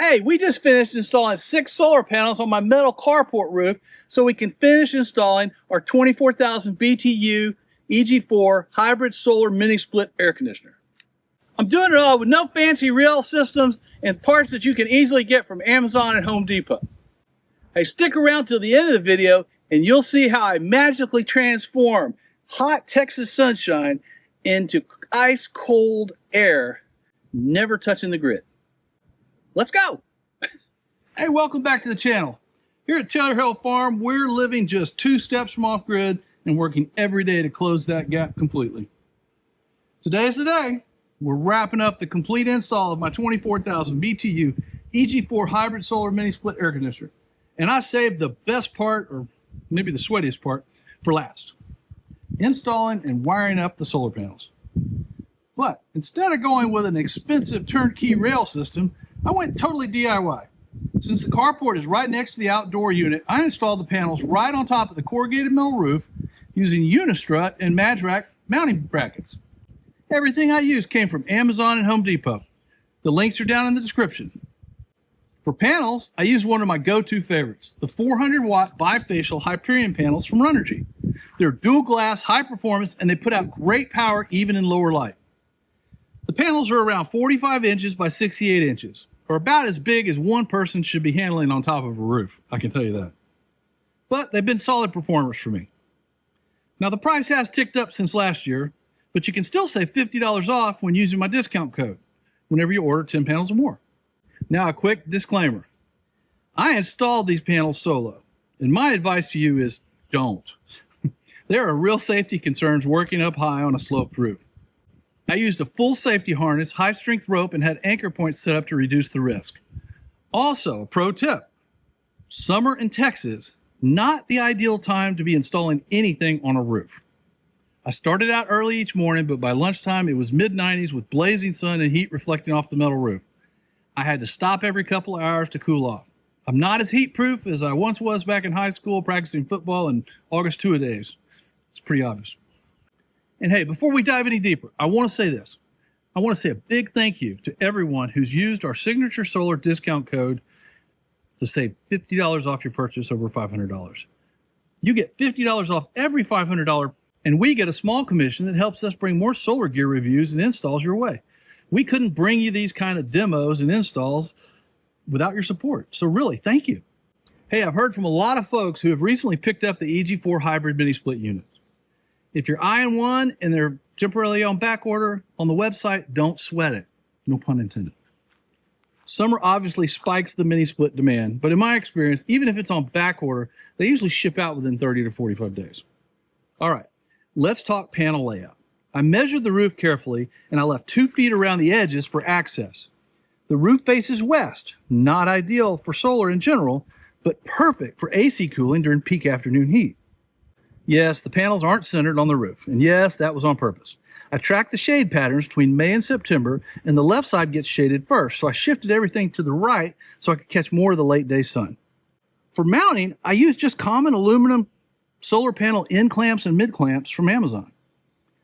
Hey, we just finished installing 6 solar panels on my metal carport roof so we can finish installing our 24,000 BTU EG4 hybrid solar mini split air conditioner. I'm doing it all with no fancy reel systems and parts that you can easily get from Amazon and Home Depot. Hey, stick around till the end of the video and you'll see how I magically transform hot Texas sunshine into ice cold air, never touching the grid. Let's go. Hey, welcome back to the channel. Here at Taylor Hill Farm, we're living just 2 steps from off grid and working every day to close that gap completely. Today's the day. We're wrapping up the complete install of my 24,000 BTU EG4 hybrid solar mini split air conditioner. And I saved the best part, or maybe the sweatiest part, for last. Installing and wiring up the solar panels. But instead of going with an expensive turnkey rail system, I went totally DIY. Since the carport is right next to the outdoor unit, I installed the panels right on top of the corrugated metal roof using Unistrut and Madrack mounting brackets. Everything I used came from Amazon and Home Depot. The links are down in the description. For panels, I used one of my go-to favorites, the 400-watt bifacial Hyperion panels from Runnery. They're dual glass, high performance, and they put out great power even in lower light. The panels are around 45 inches by 68 inches, or about as big as one person should be handling on top of a roof, I can tell you that. But they've been solid performers for me. Now the price has ticked up since last year, but you can still save $50 off when using my discount code whenever you order 10 panels or more. Now a quick disclaimer. I installed these panels solo, and my advice to you is don't. There are real safety concerns working up high on a sloped roof. I used a full safety harness, high-strength rope, and had anchor points set up to reduce the risk. Also, a pro tip. Summer in Texas, not the ideal time to be installing anything on a roof. I started out early each morning, but by lunchtime it was mid-90s with blazing sun and heat reflecting off the metal roof. I had to stop every couple of hours to cool off. I'm not as heat-proof as I once was back in high school practicing football in August two-a-days. It's pretty obvious. And hey, before we dive any deeper, I want to say this. I want to say a big thank you to everyone who's used our Signature Solar discount code to save $50 off your purchase over $500. You get $50 off every $500, and we get a small commission that helps us bring more solar gear reviews and installs your way. We couldn't bring you these kind of demos and installs without your support. So really, thank you. Hey, I've heard from a lot of folks who have recently picked up the EG4 hybrid mini split units. If you're eyeing one and they're temporarily on back order on the website, don't sweat it. No pun intended. Summer obviously spikes the mini split demand, but in my experience, even if it's on back order, they usually ship out within 30 to 45 days. All right, let's talk panel layout. I measured the roof carefully and I left 2 feet around the edges for access. The roof faces west, not ideal for solar in general, but perfect for AC cooling during peak afternoon heat. Yes, the panels aren't centered on the roof, and yes, that was on purpose. I tracked the shade patterns between May and September, and the left side gets shaded first, so I shifted everything to the right so I could catch more of the late day sun. For mounting, I used just common aluminum solar panel end clamps and mid clamps from Amazon.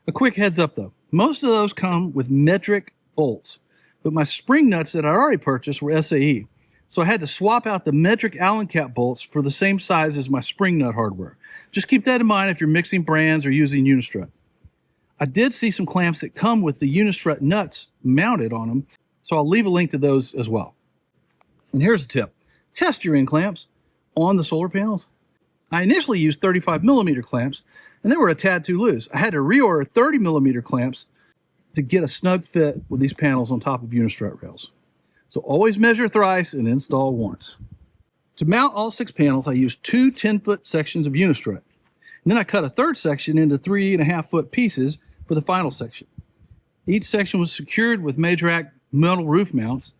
A quick heads up though, most of those come with metric bolts, but my spring nuts that I already purchased were SAE. So I had to swap out the metric Allen cap bolts for the same size as my spring nut hardware. Just keep that in mind if you're mixing brands or using Unistrut. I did see some clamps that come with the Unistrut nuts mounted on them, so I'll leave a link to those as well. And here's a tip. Test your end clamps on the solar panels. I initially used 35mm clamps, and they were a tad too loose. I had to reorder 30mm clamps to get a snug fit with these panels on top of Unistrut rails. So always measure thrice and install once. To mount all 6 panels, I used 2 10-foot sections of Unistrut. And then I cut a third section into 3.5-foot pieces for the final section. Each section was secured with Madrack metal roof mounts,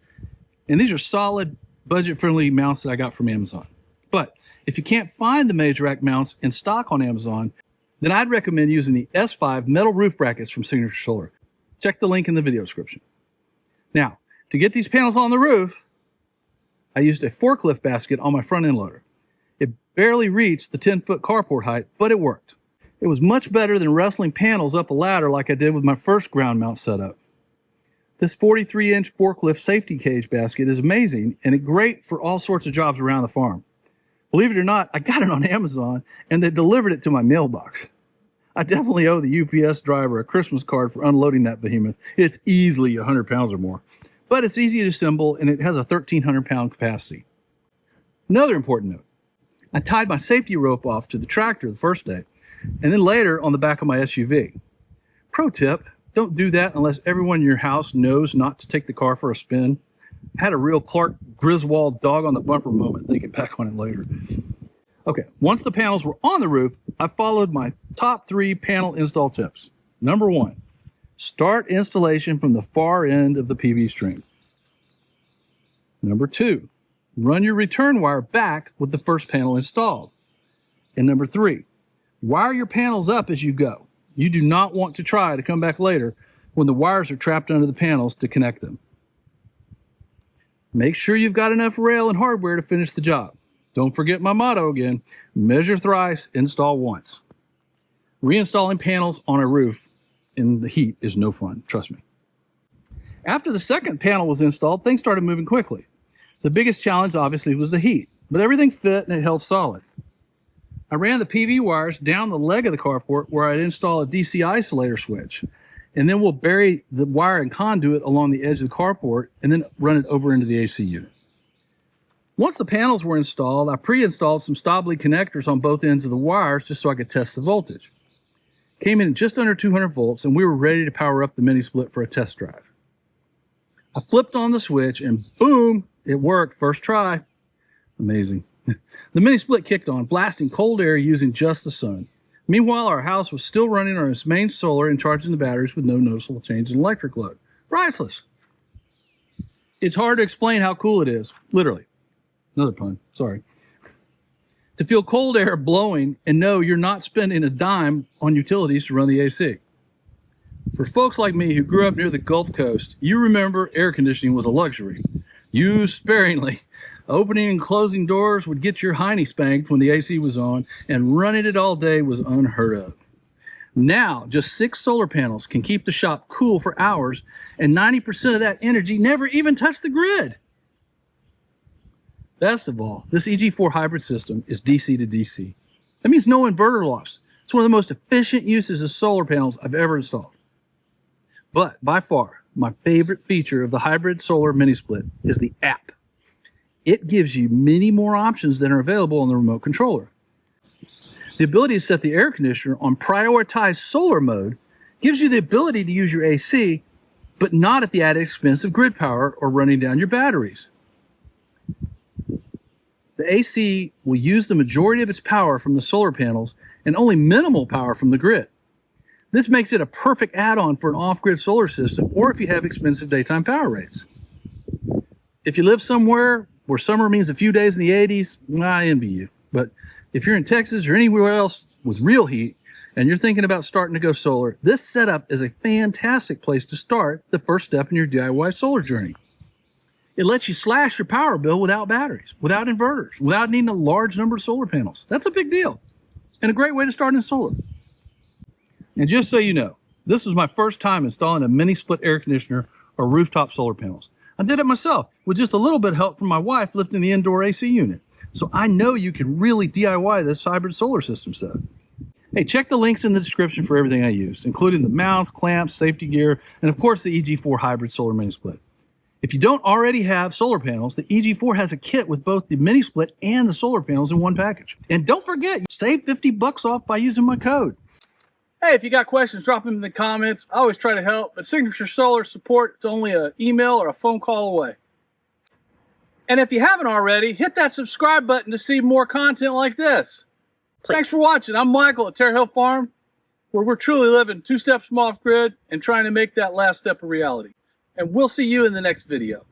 and these are solid, budget-friendly mounts that I got from Amazon. But if you can't find the Madrack mounts in stock on Amazon, then I'd recommend using the S5 metal roof brackets from Signature Solar. Check the link in the video description. Now, to get these panels on the roof, I used a forklift basket on my front end loader. It barely reached the 10-foot carport height, but it worked. It was much better than wrestling panels up a ladder like I did with my first ground mount setup. This 43-inch forklift safety cage basket is amazing and it's great for all sorts of jobs around the farm. Believe it or not, I got it on Amazon and they delivered it to my mailbox. I definitely owe the UPS driver a Christmas card for unloading that behemoth. It's easily 100 pounds or more, but it's easy to assemble and it has a 1,300 pound capacity. Another important note, I tied my safety rope off to the tractor the first day and then later on the back of my SUV. Pro tip, don't do that unless everyone in your house knows not to take the car for a spin. I had a real Clark Griswold dog on the bumper moment thinking back on it later. Okay, once the panels were on the roof, I followed my top 3 panel install tips. Number 1, start installation from the far end of the PV string. Number 2, run your return wire back with the first panel installed. And number 3, wire your panels up as you go. You do not want to try to come back later when the wires are trapped under the panels to connect them. Make sure you've got enough rail and hardware to finish the job. Don't forget my motto again, measure thrice, install once. Reinstalling panels on a roof in the heat is no fun, trust me. After the second panel was installed, things started moving quickly. The biggest challenge obviously was the heat, but everything fit and it held solid. I ran the PV wires down the leg of the carport where I'd install a DC isolator switch, and then we'll bury the wire and conduit along the edge of the carport and then run it over into the AC unit. Once the panels were installed, I pre-installed some Stobly connectors on both ends of the wires just so I could test the voltage. Came in at just under 200 volts and we were ready to power up the mini split for a test drive. I flipped on the switch and boom, it worked first try. Amazing. The mini split kicked on, blasting cold air using just the sun. Meanwhile, our house was still running on its main solar and charging the batteries with no noticeable change in electric load. Priceless. It's hard to explain how cool it is, literally. Another pun, sorry. To feel cold air blowing and know you're not spending a dime on utilities to run the AC. For folks like me who grew up near the Gulf Coast, you remember air conditioning was a luxury. Used sparingly. Opening and closing doors would get your hiney spanked when the AC was on, and running it all day was unheard of. Now, just 6 solar panels can keep the shop cool for hours, and 90% of that energy never even touched the grid. Best of all, this EG4 hybrid system is DC to DC. That means no inverter loss. It's one of the most efficient uses of solar panels I've ever installed. But by far, my favorite feature of the hybrid solar mini split is the app. It gives you many more options than are available on the remote controller. The ability to set the air conditioner on prioritized solar mode gives you the ability to use your AC, but not at the added expense of grid power or running down your batteries. The AC will use the majority of its power from the solar panels and only minimal power from the grid. This makes it a perfect add-on for an off-grid solar system or if you have expensive daytime power rates. If you live somewhere where summer means a few days in the 80s, I envy you. But if you're in Texas or anywhere else with real heat and you're thinking about starting to go solar, this setup is a fantastic place to start the first step in your DIY solar journey. It lets you slash your power bill without batteries, without inverters, without needing a large number of solar panels. That's a big deal and a great way to start in solar. And just so you know, this was my first time installing a mini split air conditioner or rooftop solar panels. I did it myself with just a little bit of help from my wife lifting the indoor AC unit. So I know you can really DIY this hybrid solar system set. Hey, check the links in the description for everything I used, including the mounts, clamps, safety gear, and of course the EG4 hybrid solar mini split. If you don't already have solar panels, the EG4 has a kit with both the mini split and the solar panels in one package. And don't forget, save $50 off by using my code. Hey, if you got questions, drop them in the comments. I always try to help, but Signature Solar support, it's only an email or a phone call away. And if you haven't already, hit that subscribe button to see more content like this. Thanks for watching. I'm Michael at Terre Hill Farm, where we're truly living 2 steps from off-grid and trying to make that last step a reality. And we'll see you in the next video.